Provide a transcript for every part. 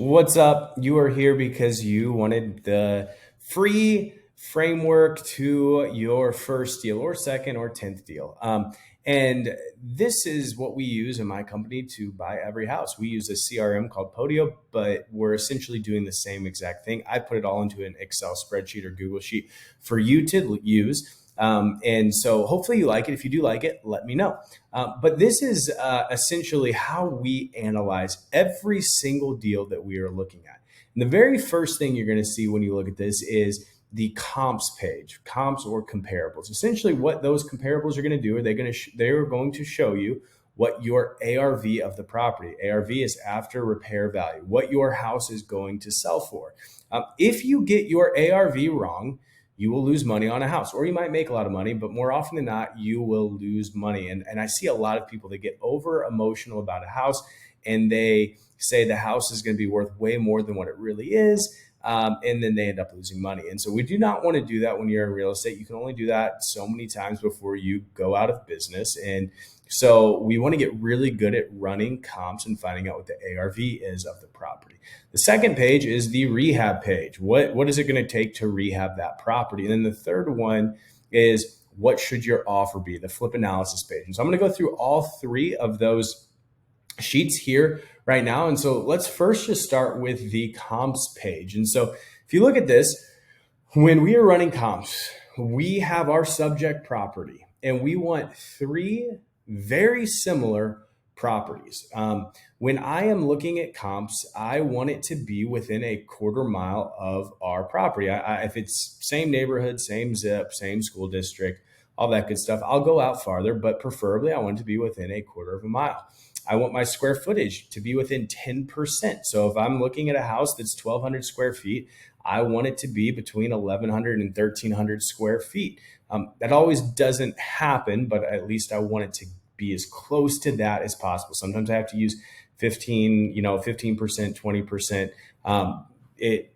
What's up? You are here because you wanted the free framework to your first deal or second or 10th deal. And this is what we use in my company to buy every house. We use a CRM called Podio, but we're essentially doing the same exact thing. I put it all into an Excel spreadsheet or Google Sheet for you to use. And so hopefully you like it. If you do like it, let me know. But this is essentially how we analyze every single deal that we are looking at. And the very first thing you're going to see when you look at this is the comps page, comps or comparables. Essentially, what those comparables are going to do are they're going to show you what your ARV of the property. ARV is after repair value, what your house is going to sell for. If you get your ARV wrong, you will lose money on a house, or you might make a lot of money, but more often than not, you will lose money. And I see a lot of people that get over emotional about a house and they say the house is going to be worth way more than what it really is. And then they end up losing money. And so we do not want to do that when you're in real estate. You can only do that so many times before you go out of business. And so we want to get really good at running comps and finding out what the ARV is of the property. The second page is the rehab page. What is it going to take to rehab that property? And then the third one is what should your offer be, the flip analysis page. And so I'm going to go through all three of those sheets here right now. And so let's first just start with the comps page. And so if you look at this, when we are running comps, we have our subject property and we want three very similar properties. When I am looking at comps, I want it to be within a quarter mile of our property. If it's same neighborhood, same zip, same school district, all that good stuff, I'll go out farther, but preferably I want it to be within a quarter of a mile. I want my square footage to be within 10%. So if I'm looking at a house that's 1,200 square feet, I want it to be between 1,100 and 1,300 square feet. That always doesn't happen, but at least I want it to be as close to that as possible. Sometimes I have to use 15%, 20%,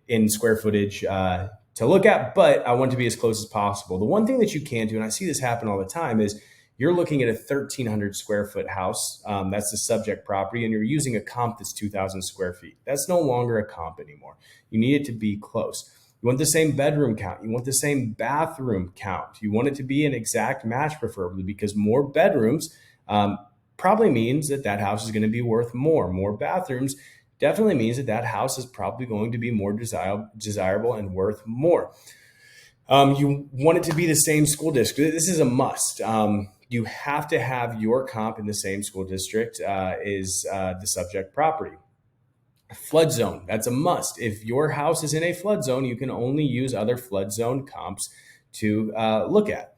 in square footage to look at, but I want to be as close as possible. The one thing that you can do, and I see this happen all the time, is you're looking at a 1,300 square foot house. That's the subject property, and you're using a comp that's 2,000 square feet. That's no longer a comp anymore. You need it to be close. You want the same bedroom count. You want the same bathroom count. You want it to be an exact match, preferably, because more bedrooms probably means that house is going to be worth more. More bathrooms definitely means that house is probably going to be more desirable and worth more. You want it to be the same school district. This is a must. You have to have your comp in the same school district is the subject property. Flood zone, that's a must. If your house is in a flood zone, you can only use other flood zone comps to look at.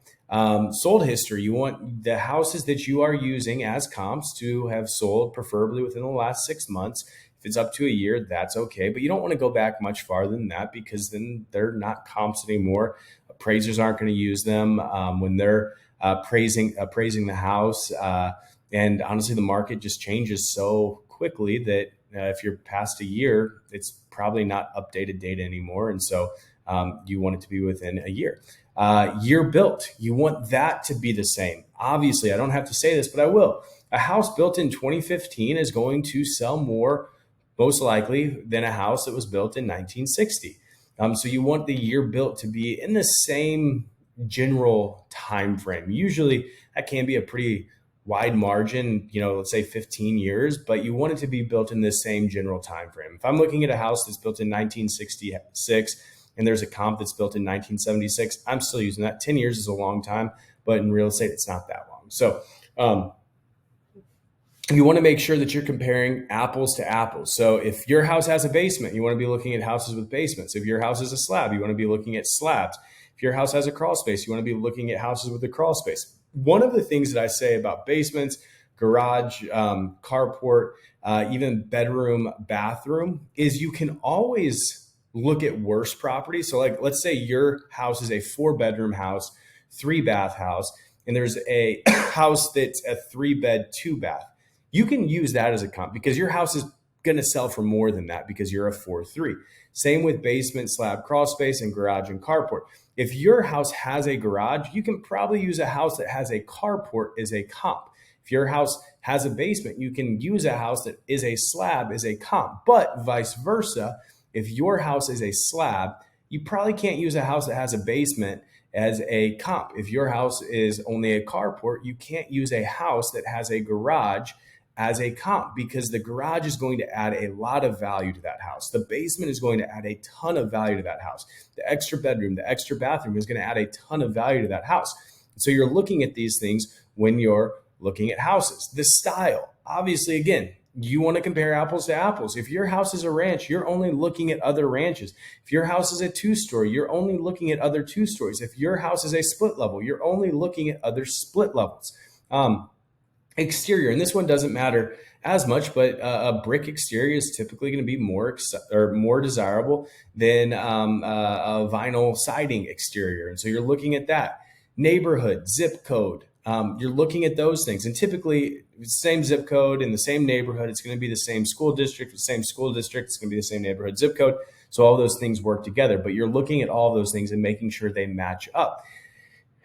Sold history, you want the houses that you are using as comps to have sold preferably within the last 6 months. If it's up to a year, that's okay. But you don't want to go back much farther than that because then they're not comps anymore. Appraisers aren't going to use them when they're appraising the house. And honestly, the market just changes so quickly that if you're past a year, it's probably not updated data anymore. And so you want it to be within a year. Year built, you want that to be the same. Obviously, I don't have to say this, but I will. A house built in 2015 is going to sell more, most likely, than a house that was built in 1960. So you want the year built to be in the same general time frame. Usually that can be a pretty wide margin, let's say 15 years, but you want it to be built in the same general time frame. If I'm looking at a house that's built in 1966 and there's a comp that's built in 1976, I'm still using that. 10 years is a long time, but in real estate, it's not that long. So you want to make sure that you're comparing apples to apples. So if your house has a basement, you want to be looking at houses with basements. If your house is a slab, you want to be looking at slabs. If your house has a crawl space, you want to be looking at houses with a crawl space. One of the things that I say about basements, garage, carport, even bedroom, bathroom, is you can always look at worse properties. So like, let's say your house is a 4-bedroom house, 3-bath house, and there's a house that's a 3-bed, 2-bath. You can use that as a comp because your house is going to sell for more than that because you're a 4-3. Same with basement, slab, crawl space, and garage and carport. If your house has a garage, you can probably use a house that has a carport as a comp. If your house has a basement, you can use a house that is a slab as a comp, but vice versa. If your house is a slab, you probably can't use a house that has a basement as a comp. If your house is only a carport, you can't use a house that has a garage as a comp because the garage is going to add a lot of value to that house. The basement is going to add a ton of value to that house. The extra bedroom, the extra bathroom is going to add a ton of value to that house. So you're looking at these things when you're looking at houses. The style, obviously, again, you want to compare apples to apples. If your house is a ranch, you're only looking at other ranches. If your house is a two-story, you're only looking at other two stories. If your house is a split level, you're only looking at other split levels. Exterior, and this one doesn't matter as much, but a brick exterior is typically going to be more desirable than a vinyl siding exterior. And so you're looking at that. Neighborhood, zip code, you're looking at those things. And typically, same zip code in the same neighborhood, it's going to be the same school district, it's going to be the same neighborhood zip code. So all those things work together, but you're looking at all those things and making sure they match up.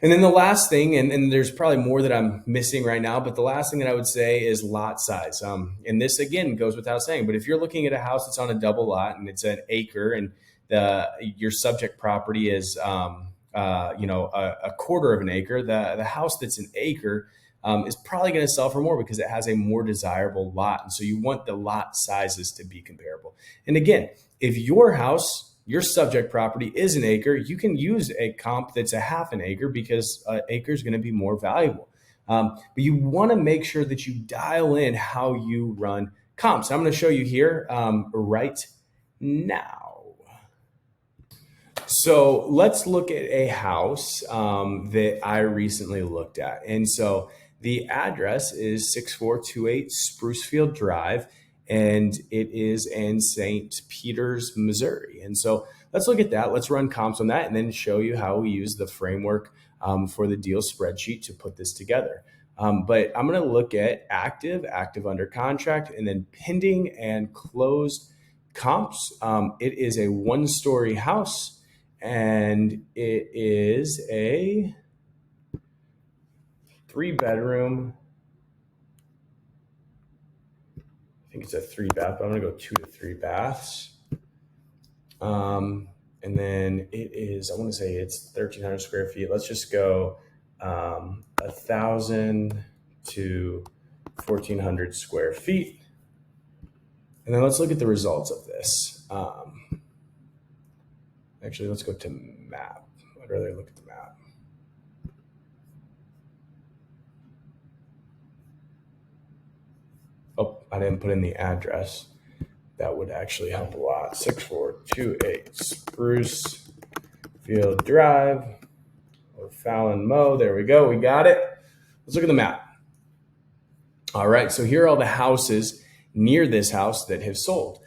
And then the last thing, and there's probably more that I'm missing right now, but the last thing that I would say is lot size. And this, again, goes without saying, but if you're looking at a house that's on a double lot and it's an acre and your subject property is, a quarter of an acre, the house that's an acre is probably going to sell for more because it has a more desirable lot. And so you want the lot sizes to be comparable. And again, if your subject property is an acre, you can use a comp that's a half an acre because an acre is going to be more valuable. But you want to make sure that you dial in how you run comps. I'm going to show you here right now. So let's look at a house that I recently looked at. And so the address is 6428 Sprucefield Drive, and it is in St. Peters, Missouri. And so let's look at that. Let's run comps on that and then show you how we use the framework for the deal spreadsheet to put this together. But I'm going to look at active under contract, and then pending and closed comps. It is a one-story house, and it is a 3-bedroom. I think it's a 3-bath, but I'm gonna go 2 to 3 baths. And then it is, I want to say it's 1,300 square feet. Let's just go 1,000 to 1,400 square feet. And then let's look at the results of this. Actually, let's go to map. I'd rather look at the map. Oh, I didn't put in the address. That would actually help a lot. 6428 Sprucefield Drive, or Fallon Mo. There we go. We got it. Let's look at the map. All right. So here are all the houses near this house that have sold.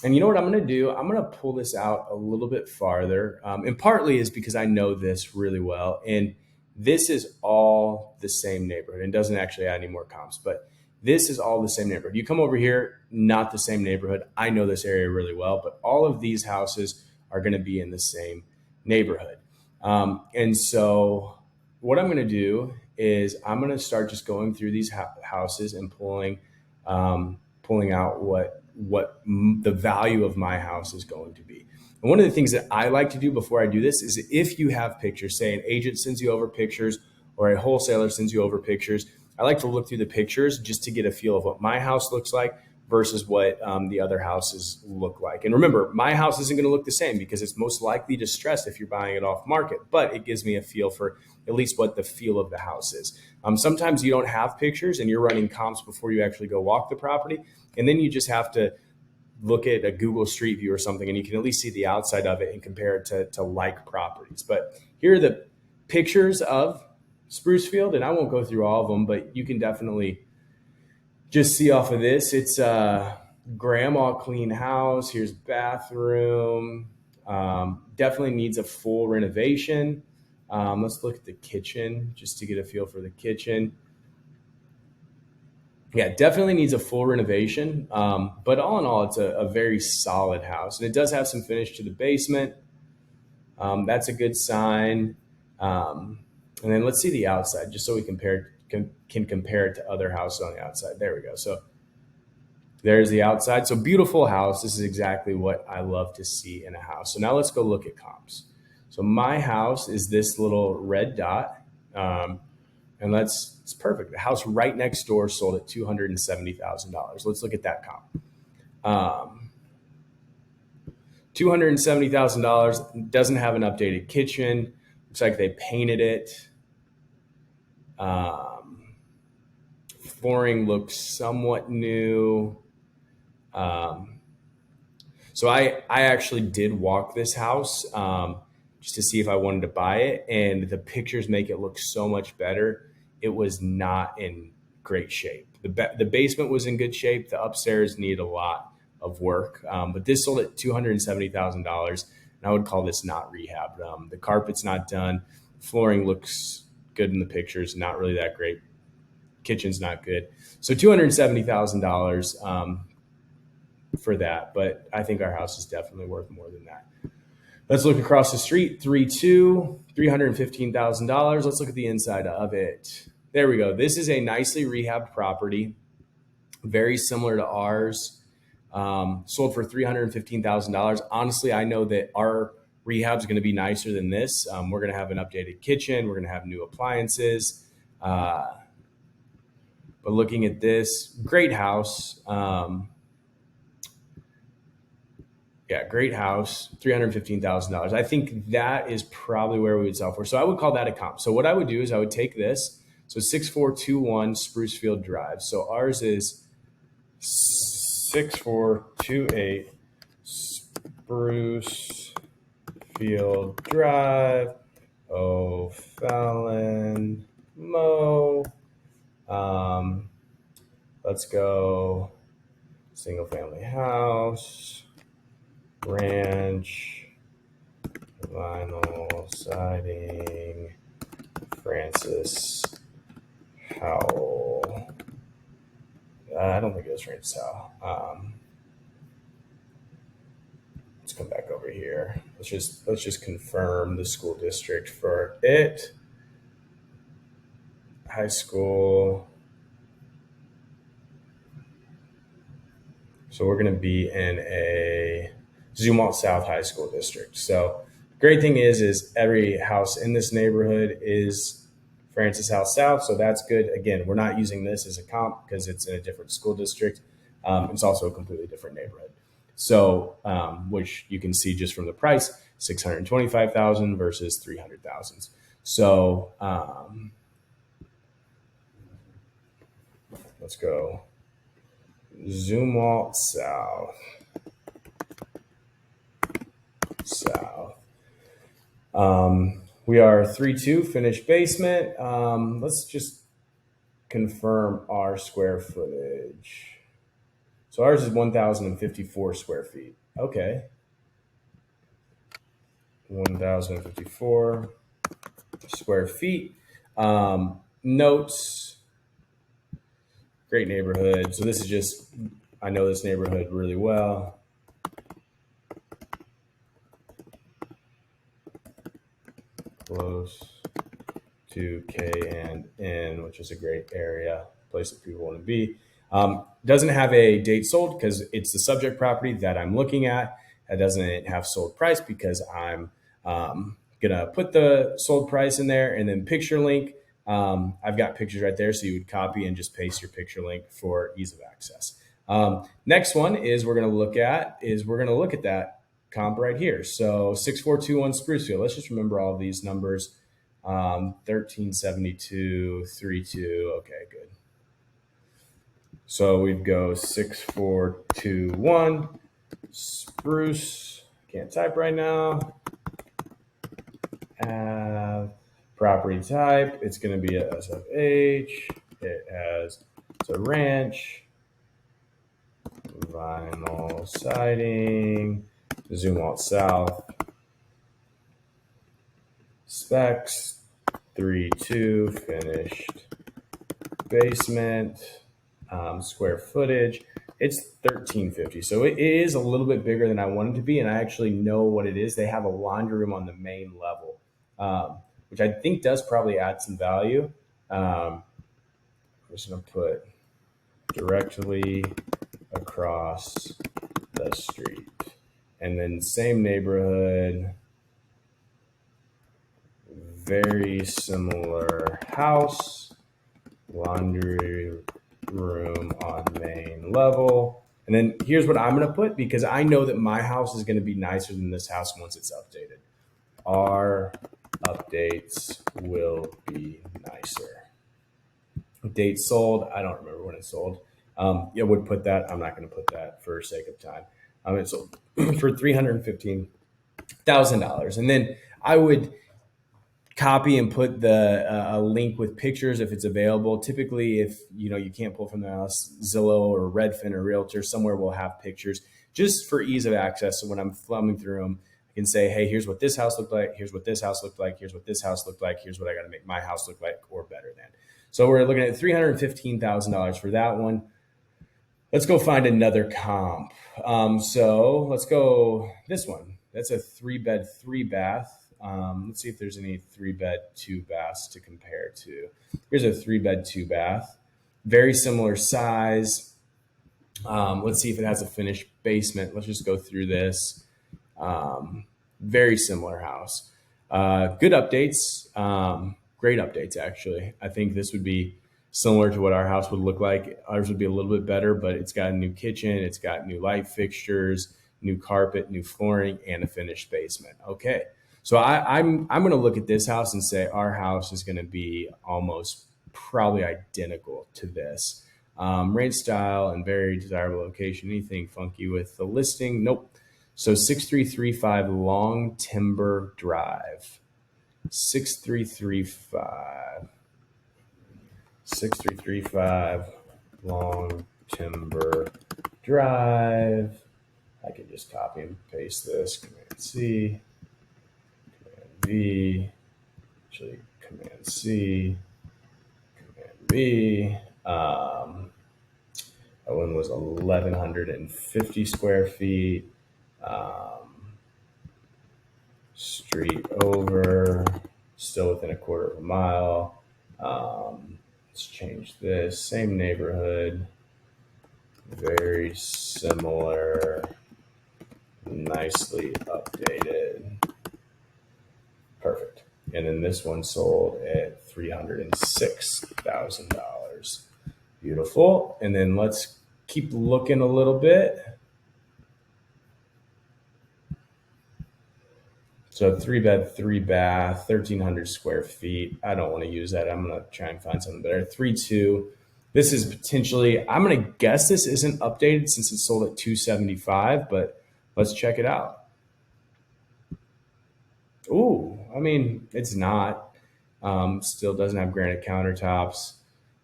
And you know what I'm going to do? I'm going to pull this out a little bit farther. And partly is because I know this really well. And this is all the same neighborhood. It doesn't actually add any more comps, but this is all the same neighborhood. You come over here, not the same neighborhood. I know this area really well, but all of these houses are going to be in the same neighborhood. And so what I'm going to do is I'm going to start just going through these houses and pulling out what the value of my house is going to be. And one of the things that I like to do before I do this is if you have pictures, say an agent sends you over pictures or a wholesaler sends you over pictures, I like to look through the pictures just to get a feel of what my house looks like versus what the other houses look like. And remember, my house isn't going to look the same because it's most likely distressed if you're buying it off market, but it gives me a feel for at least what the feel of the house is. Sometimes you don't have pictures and you're running comps before you actually go walk the property. And then you just have to look at a Google Street View or something and you can at least see the outside of it and compare it to like properties. But here are the pictures of Sprucefield, and I won't go through all of them, but you can definitely just see off of this. It's a grandma clean house. Here's bathroom. Definitely needs a full renovation. Let's look at the kitchen just to get a feel for the kitchen. Yeah, definitely needs a full renovation. But all in all, it's a very solid house. And it does have some finish to the basement. That's a good sign. And then let's see the outside just so we compare can compare it to other houses on the outside. There we go. So there's the outside. So beautiful house. This is exactly what I love to see in a house. So now let's go look at comps. So my house is this little red dot. And it's perfect. The house right next door sold at $270,000. Let's look at that comp. $270,000, doesn't have an updated kitchen. Looks like they painted it. Flooring looks somewhat new. So I actually did walk this house just to see if I wanted to buy it, and the pictures make it look so much better. It was not in great shape. The basement was in good shape. The upstairs needed a lot of work, but this sold at $270,000, and I would call this not rehabbed. The carpet's not done. Flooring looks good in the pictures, not really that great. Kitchen's not good. So $270,000 for that, but I think our house is definitely worth more than that. Let's look across the street, $315,000. Let's look at the inside of it. There we go. This is a nicely rehabbed property, very similar to ours. Sold for $315,000. Honestly, I know that our rehab is going to be nicer than this. We're going to have an updated kitchen. We're going to have new appliances. But looking at this, great house. Great house, $315,000. I think that is probably where we would sell for. So I would call that a comp. So what I would do is I would take this. So 6421 Sprucefield Drive. So ours is 6428 Sprucefield Drive. O'Fallon, Mo. Let's go single family house. Ranch, vinyl siding, Francis Howell. I don't think it was Francis Howell. Let's come back over here. Let's just confirm the school district for it. High school. So we're going to be in a Zumwalt South High School District. So great thing is every house in this neighborhood is Francis House South. So that's good. Again, we're not using this as a comp because it's in a different school district. It's also a completely different neighborhood. So, which you can see just from the price, $625,000 versus $300,000. So let's go Zumwalt South. We are 3-2 finished basement. Let's just confirm our square footage. So ours is 1,054 square feet. Okay. 1,054 square feet. Notes. Great neighborhood. So this is just, I know this neighborhood really well. Close to K and N, which is a great area, place that people want to be. Doesn't have a date sold because it's the subject property that I'm looking at. It doesn't have sold price because I'm gonna put the sold price in there and then picture link. I've got pictures right there, so you would copy and just paste your picture link for ease of access. Next one is we're gonna look at that comp right here. So 6421 Sprucefield. Let's just remember all these numbers. 1372, 32. Okay, good. So we'd go 6421 Spruce. Can't type right now. Property type. It's going to be a SFH. It's a ranch. Vinyl siding. Zumwalt South. Specs. 3-2 finished basement. Square footage. It's 1,350. So it is a little bit bigger than I wanted to be. And I actually know what it is. They have a laundry room on the main level, which I think does probably add some value. just gonna put directly across the street. And then same neighborhood, very similar house, laundry room on main level. And then here's what I'm going to put, because I know that my house is going to be nicer than this house once it's updated. Our updates will be nicer. Date sold. I don't remember when it sold. I would put that. I'm not going to put that for sake of time. It sold for $315,000. And then I would copy and put the a link with pictures if it's available. Typically, if you can't pull from the house, Zillow or Redfin or Realtor somewhere will have pictures just for ease of access. So when I'm thumbing through them, I can say, hey, here's what this house looked like. Here's what this house looked like. Here's what this house looked like. Here's what I got to make my house look like or better than. So we're looking at $315,000 for that one. Let's go find another comp. So let's go this one. That's a 3-bed, 3-bath. Let's see if there's any 3-bed, 2-baths to compare to. Here's a 3-bed, 2-bath. Very similar size. Let's see if it has a finished basement. Let's just go through this. Very similar house. Good updates. Great updates, actually. I think this would be similar to what our house would look like. Ours would be a little bit better, but it's got a new kitchen. It's got new light fixtures, new carpet, new flooring, and a finished basement. Okay. So I'm going to look at this house and say our house is going to be almost probably identical to this. Range style and very desirable location. Anything funky with the listing? Nope. So 6335 Long Timber Drive. 6335 Long Timber Drive. I can just copy and paste this. Command C. V, actually Command C, Command V. That one was 1,150 square feet. Street over, still within a quarter of a mile. Let's change this. Same neighborhood, very similar, nicely updated. Perfect. And then this one sold at $306,000. Beautiful. And then let's keep looking a little bit. So 3-bed, 3-bath, 1,300 square feet. I don't want to use that. I'm going to try and find something better. 3.2. This is potentially, I'm going to guess this isn't updated since it's sold at $275, but let's check it out. Ooh, I mean, it's not. Still doesn't have granite countertops.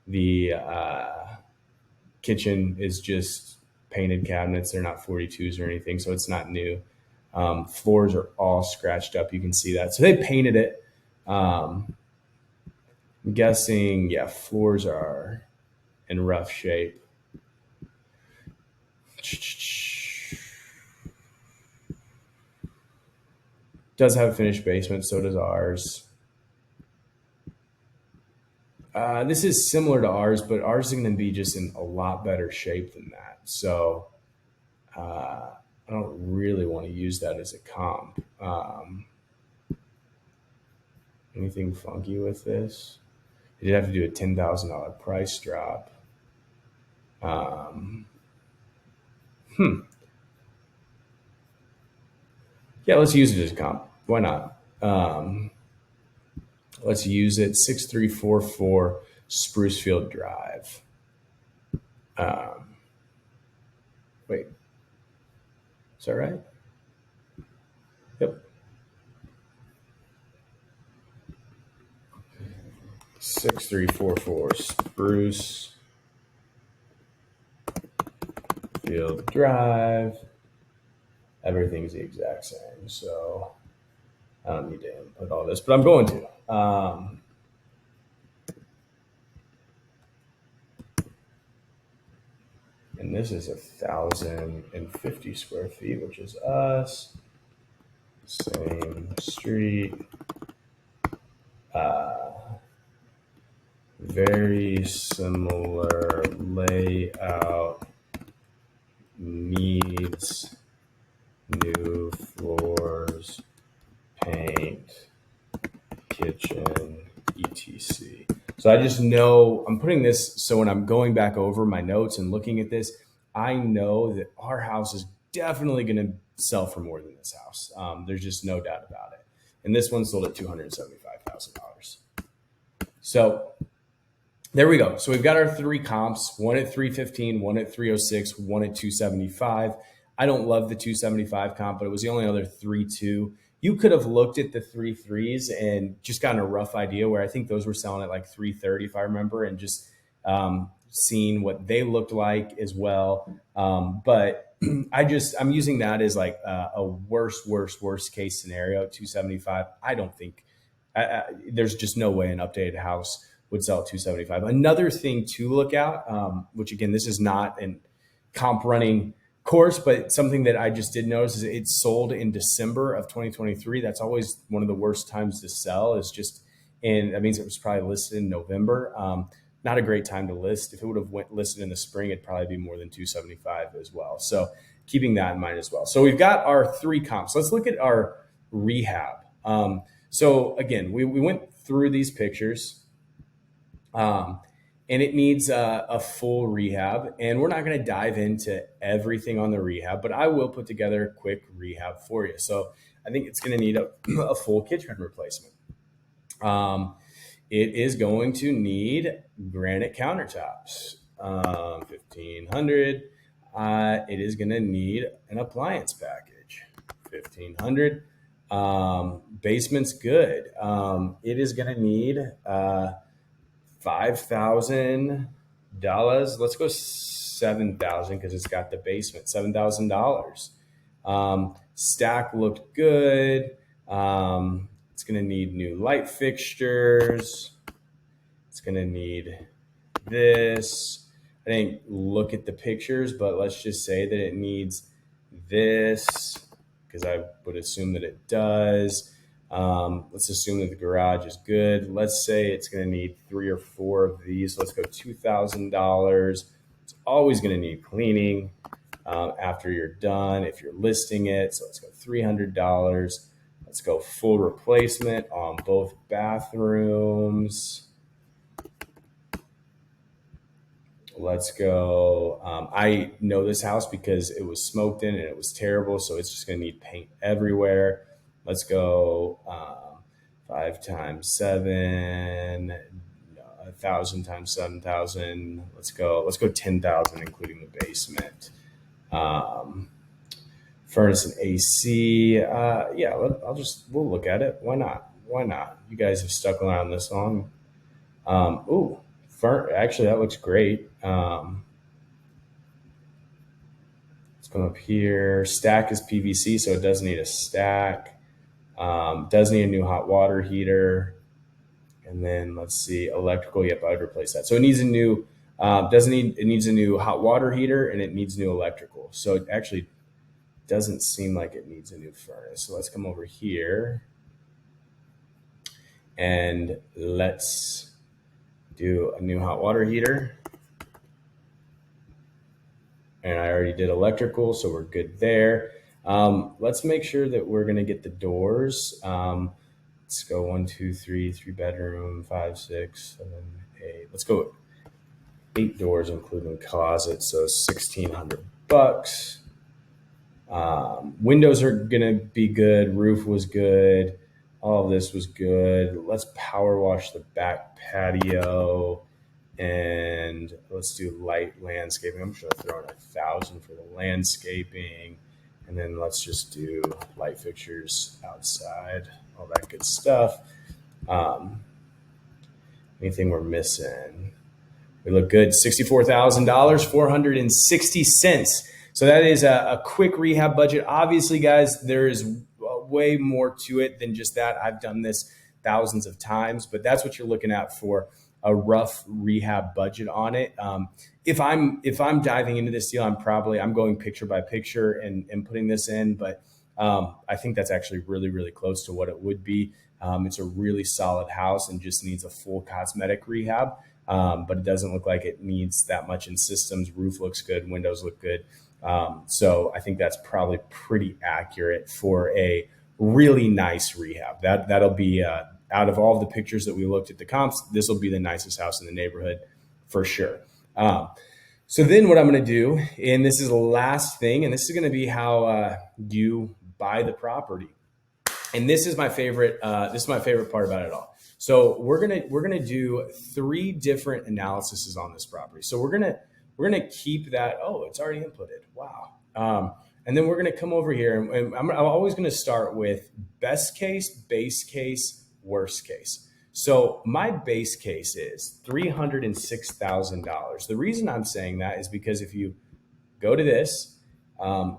The kitchen is just painted cabinets. They're not 42s or anything, so it's not new. Floors are all scratched up. You can see that. So they painted it. I'm guessing, yeah, floors are in rough shape. Does have a finished basement, so does ours. This is similar to ours, but ours is going to be just in a lot better shape than that. So I don't really want to use that as a comp. Anything funky with this? You'd have to do a $10,000 price drop. Yeah, let's use it as a comp. Why not? Let's use it. 6344 Sprucefield Drive. Wait, is that right? Yep. 6344 Sprucefield Drive. Everything's the exact same, so I don't need to input all this, but I'm going to. And this is 1,050 square feet, which is us. Same street. very similar layout, needs new floors, paint, kitchen, etc. So I just know I'm putting this so when I'm going back over my notes and looking at this, I know that our house is definitely going to sell for more than this house. There's just no doubt about it. And this one sold at $275,000. So there we go. So we've got our three comps, one at 315, one at 306, one at 275. I don't love the 275 comp, but it was the only other 3.2. You could have looked at the 3.3s and just gotten a rough idea where I think those were selling at like 330, if I remember, and just seeing what they looked like as well. But I'm using that as like a worst case scenario, 275. I don't think there's just no way an updated house would sell at 275. Another thing to look at, which again, this is not an comp running course, but something that I just did notice is it sold in December of 2023. That's always one of the worst times to sell. Is just, and that means it was probably listed in November. Not a great time to list. If it would have went listed in the spring, it'd probably be more than 275 as well. So keeping that in mind as well. So we've got our three comps. Let's look at our rehab. So again, we went through these pictures. And it needs a full rehab. And we're not going to dive into everything on the rehab, but I will put together a quick rehab for you. So I think it's going to need a full kitchen replacement. It is going to need granite countertops, 1,500. It is going to need an appliance package, 1,500. Basement's good. It is going to need $5,000. Let's go 7,000 because it's got the basement. $7,000. Stack looked good. It's going to need new light fixtures. It's going to need this. I didn't look at the pictures, but let's just say that it needs this because I would assume that it does. Let's assume that the garage is good. Let's say it's going to need 3 or 4 of these. Let's go $2,000. It's always going to need cleaning after you're done if you're listing it. So let's go $300. Let's go full replacement on both bathrooms. Let's go. I know this house because it was smoked in and it was terrible. So it's just going to need paint everywhere. Let's go 5 times 7, 1,000 times 7,000. Let's go 10,000, including the basement. Furnace and AC. We'll look at it. Why not? You guys have stuck around this long. Actually, that looks great. Let's come up here. Stack is PVC, so it does need a stack. Does need a new hot water heater. And then let's see, electrical. Yep, I would replace that. So it needs a new, it needs a new hot water heater and it needs new electrical. So it actually doesn't seem like it needs a new furnace. So let's come over here and let's do a new hot water heater. And I already did electrical, so we're good there. Let's make sure that we're going to get the doors. Let's go 1, 2, 3 bedroom, 5, 6, 7, 8. Let's go 8 doors, including closets. So $1,600. Windows are going to be good. Roof was good. All of this was good. Let's power wash the back patio. And let's do light landscaping. I'm sure I'll throw in 1,000 for the landscaping. And then let's just do light fixtures outside, all that good stuff. Anything we're missing? We look good. $64,000, 460 cents. So that is a quick rehab budget. Obviously, guys, there is way more to it than just that. I've done this thousands of times, but that's what you're looking at for a rough rehab budget on it. If I'm diving into this deal, I'm going picture by picture and putting this in, but I think that's actually really, really close to what it would be. It's a really solid house and just needs a full cosmetic rehab. but it doesn't look like it needs that much in systems. Roof looks good, windows look good. So I think that's probably pretty accurate for a really nice rehab. That'll be out of all the pictures that we looked at the comps, this will be the nicest house in the neighborhood for sure. So then what I'm going to do, and this is the last thing, and this is going to be how you buy the property. And this is my favorite. This is my favorite part about it all. So we're gonna do 3 different analyses on this property. So we're gonna keep that. Oh, it's already inputted. Wow. And then we're gonna come over here, and I'm always gonna start with best case, base case, worst case. So my base case is $306,000. The reason I'm saying that is because if you go to this.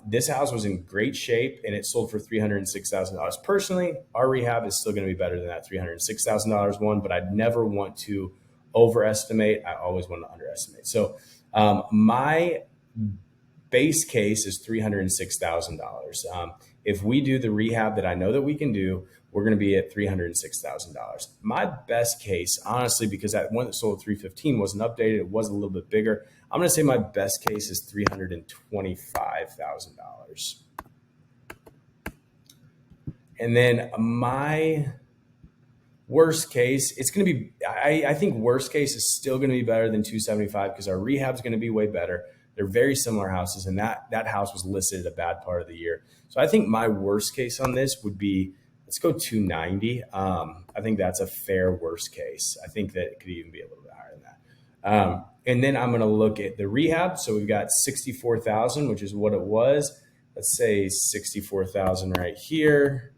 This house was in great shape and it sold for $306,000. Personally, our rehab is still going to be better than that $306,000 one, but I'd never want to overestimate. I always want to underestimate. So my base case is $306,000. If we do the rehab that I know that we can do, we're going to be at $306,000. My best case, honestly, because that one that sold at $315 wasn't updated, it was a little bit bigger. I'm going to say my best case is $325,000. And then my worst case, it's going to be, I think worst case is still going to be better than 275 because our rehab is going to be way better. They're very similar houses, and that house was listed at a bad part of the year. So I think my worst case on this would be, let's go 290. I think that's a fair worst case. I think that it could even be a little bit higher than that. And then I'm going to look at the rehab. So we've got 64,000, which is what it was. Let's say 64,000 right here.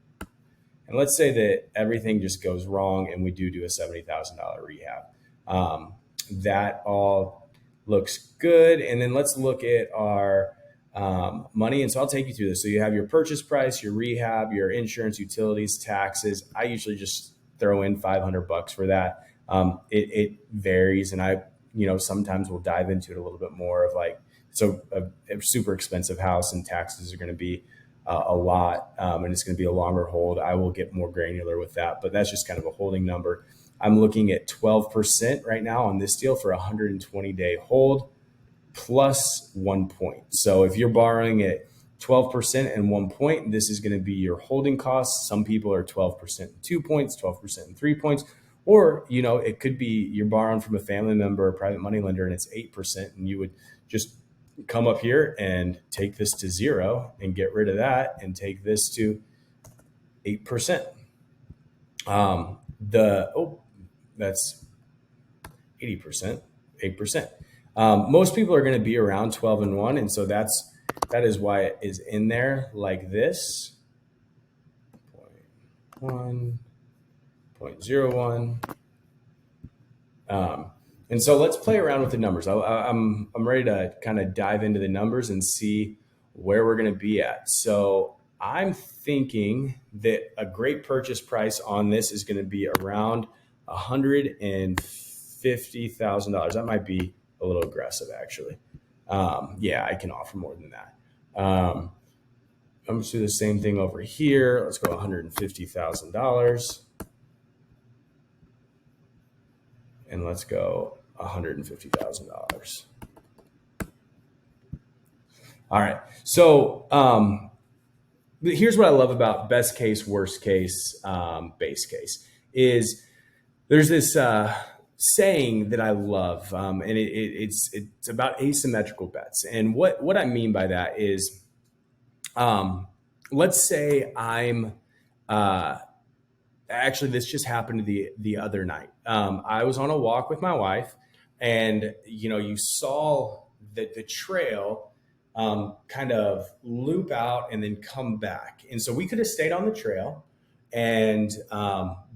And let's say that everything just goes wrong and we do a $70,000 rehab. That all looks good. And then let's look at our money. And so I'll take you through this. So you have your purchase price, your rehab, your insurance, utilities, taxes. I usually just throw in $500 for that. It varies, and I, sometimes we'll dive into it a little bit more of like, so a super expensive house and taxes are going to be a lot, and it's going to be a longer hold. I will get more granular with that, but that's just kind of a holding number. I'm looking at 12% right now on this deal for a 120-day hold plus 1 point. So if you're borrowing at 12% and 1 point, this is going to be your holding costs. Some people are 12% and 2 points, 12% and 3 points. Or, it could be you're borrowing from a family member or private money lender and it's 8%, and you would just come up here and take this to 0 and get rid of that and take this to 8%. That's 80%, 8%. Most people are going to be around 12 and 1. And so that is why it is in there like this. 0.1, 0.01. And so let's play around with the numbers. I'm ready to kind of dive into the numbers and see where we're going to be at. So I'm thinking that a great purchase price on this is going to be around $150,000. That might be a little aggressive, actually. Yeah, I can offer more than that. I'm going to do the same thing over here. Let's go $150,000. And let's go $150,000. All right. So here's what I love about best case, worst case, base case is there's this saying that I love, and it's about asymmetrical bets. And what I mean by that is, let's say I'm actually, this just happened the other night. I was on a walk with my wife, and you saw that the trail kind of loop out and then come back. And so we could have stayed on the trail and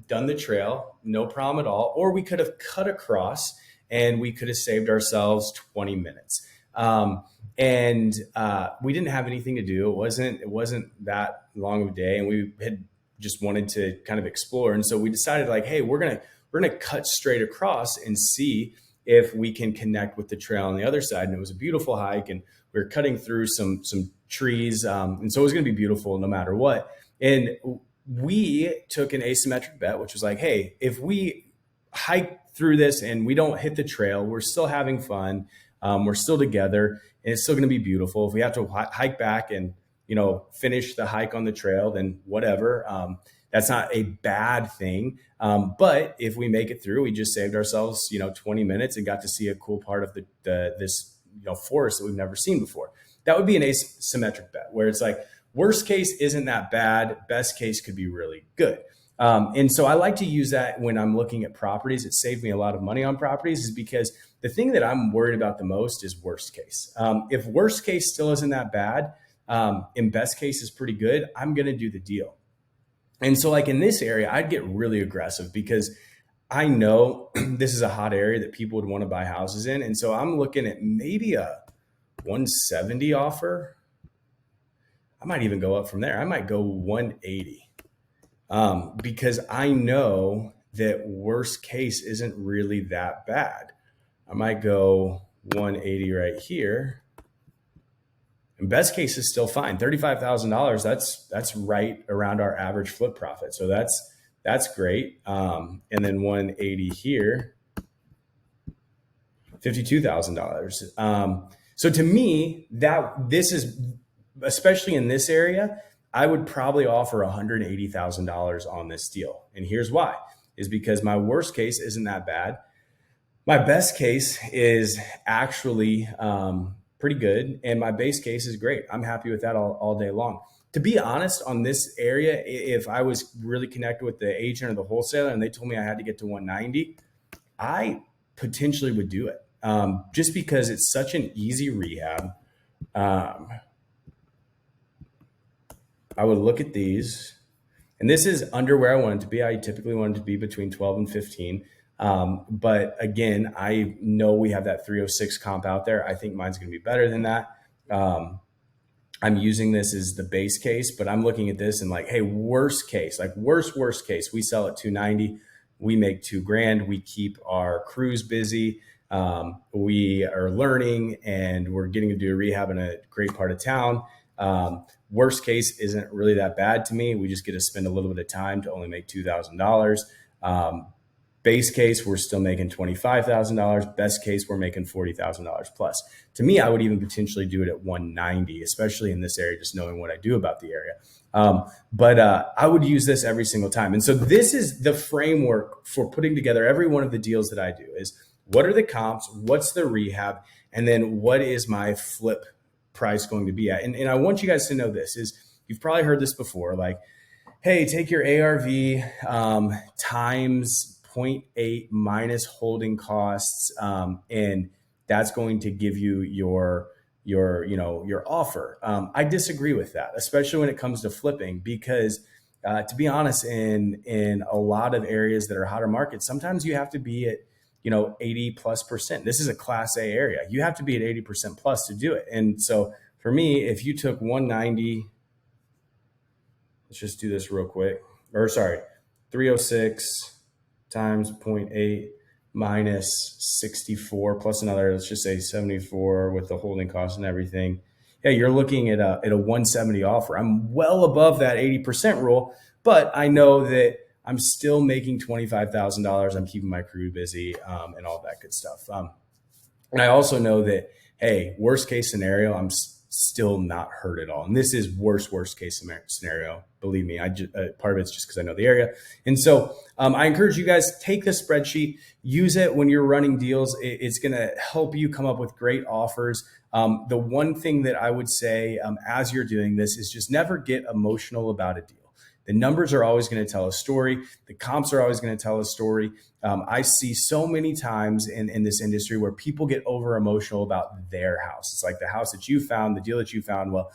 done the trail, no problem at all. Or we could have cut across and we could have saved ourselves 20 minutes. And we didn't have anything to do. It wasn't that long of a day, and we had just wanted to kind of explore. And so we decided like, hey, we're going to cut straight across and see if we can connect with the trail on the other side. And it was a beautiful hike, and we were cutting through some trees. And so it was going to be beautiful no matter what. And we took an asymmetric bet, which was like, hey, if we hike through this and we don't hit the trail, we're still having fun. We're still together and it's still going to be beautiful. If we have to hike back and, finish the hike on the trail, then whatever. That's not a bad thing. But if we make it through, we just saved ourselves, 20 minutes and got to see a cool part of this forest that we've never seen before. That would be an asymmetric bet where it's like worst case isn't that bad. Best case could be really good. And so I like to use that when I'm looking at properties. It saved me a lot of money on properties is because the thing that I'm worried about the most is worst case. If worst case still isn't that bad, and best case is pretty good, I'm going to do the deal. And so like in this area, I'd get really aggressive because I know this is a hot area that people would want to buy houses in. And so I'm looking at maybe a 170 offer. I might even go up from there. I might go 180 because I know that worst case isn't really that bad. I might go 180 right here. And best case is still fine. $35,000. That's right around our average flip profit. So that's great. And then 180 here, $52,000. So to me, this is, especially in this area, I would probably offer $180,000 on this deal. And here's why, is because my worst case isn't that bad. My best case is actually pretty good. And my base case is great. I'm happy with that all day long. To be honest, on this area, if I was really connected with the agent or the wholesaler and they told me I had to get to 190, I potentially would do it. Just because it's such an easy rehab. I would look at these, and this is under where I want it to be. I typically want it to be between 12 and 15. But again, I know we have that 306 comp out there. I think mine's going to be better than that. I'm using this as the base case, but I'm looking at this and like, hey, worst case, like worst case, we sell at 290, we make $2,000, we keep our crews busy. We are learning and we're getting to do a rehab in a great part of town. Worst case isn't really that bad to me. We just get to spend a little bit of time to only make $2,000. Base case, we're still making $25,000. Best case, we're making $40,000 plus. To me, I would even potentially do it at 190, especially in this area, just knowing what I do about the area. But I would use this every single time. And so this is the framework for putting together every one of the deals that I do is what are the comps, what's the rehab, and then what is my flip price going to be at? And I want you guys to know this is you've probably heard this before, like, hey, take your ARV times 0.8 minus holding costs, and that's going to give you your offer. I disagree with that, especially when it comes to flipping, because to be honest, in a lot of areas that are hotter markets, sometimes you have to be at 80+%. This is a class A area. You have to be at 80% plus to do it. And so for me, if you took 190, let's just do this real quick, 306 times 0.8 minus 64 plus another, let's just say 74 with the holding costs and everything. Yeah, you're looking at a 170 offer. I'm well above that 80% rule, but I know that I'm still making $25,000. I'm keeping my crew busy and all that good stuff. And I also know that, hey, worst case scenario, I'm still not hurt at all. And this is worst case scenario. Believe me, part of it's just because I know the area. And so I encourage you guys, take the spreadsheet, use it when you're running deals. It's going to help you come up with great offers. The one thing that I would say as you're doing this is just never get emotional about a deal. The numbers are always going to tell a story. The comps are always going to tell a story. I see so many times in this industry where people get over emotional about their house. It's like the house that you found, the deal that you found. Well,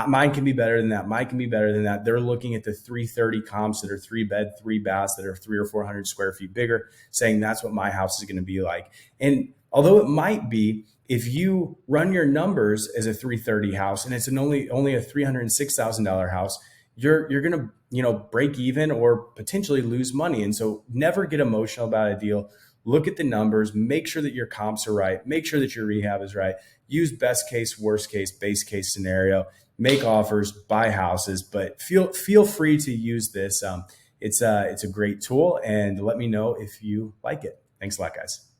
mine can be better than that. Mine can be better than that. They're looking at the 330 comps that are 3-bed, 3-baths that are 300 or 400 square feet bigger, saying that's what my house is going to be like. And although it might be, if you run your numbers as a 330 house and it's only a $306,000 house, you're going to, break even or potentially lose money. And so never get emotional about a deal. Look at the numbers, make sure that your comps are right, make sure that your rehab is right, use best case, worst case, base case scenario, make offers, buy houses, but feel free to use this. It's a great tool, and let me know if you like it. Thanks a lot, guys.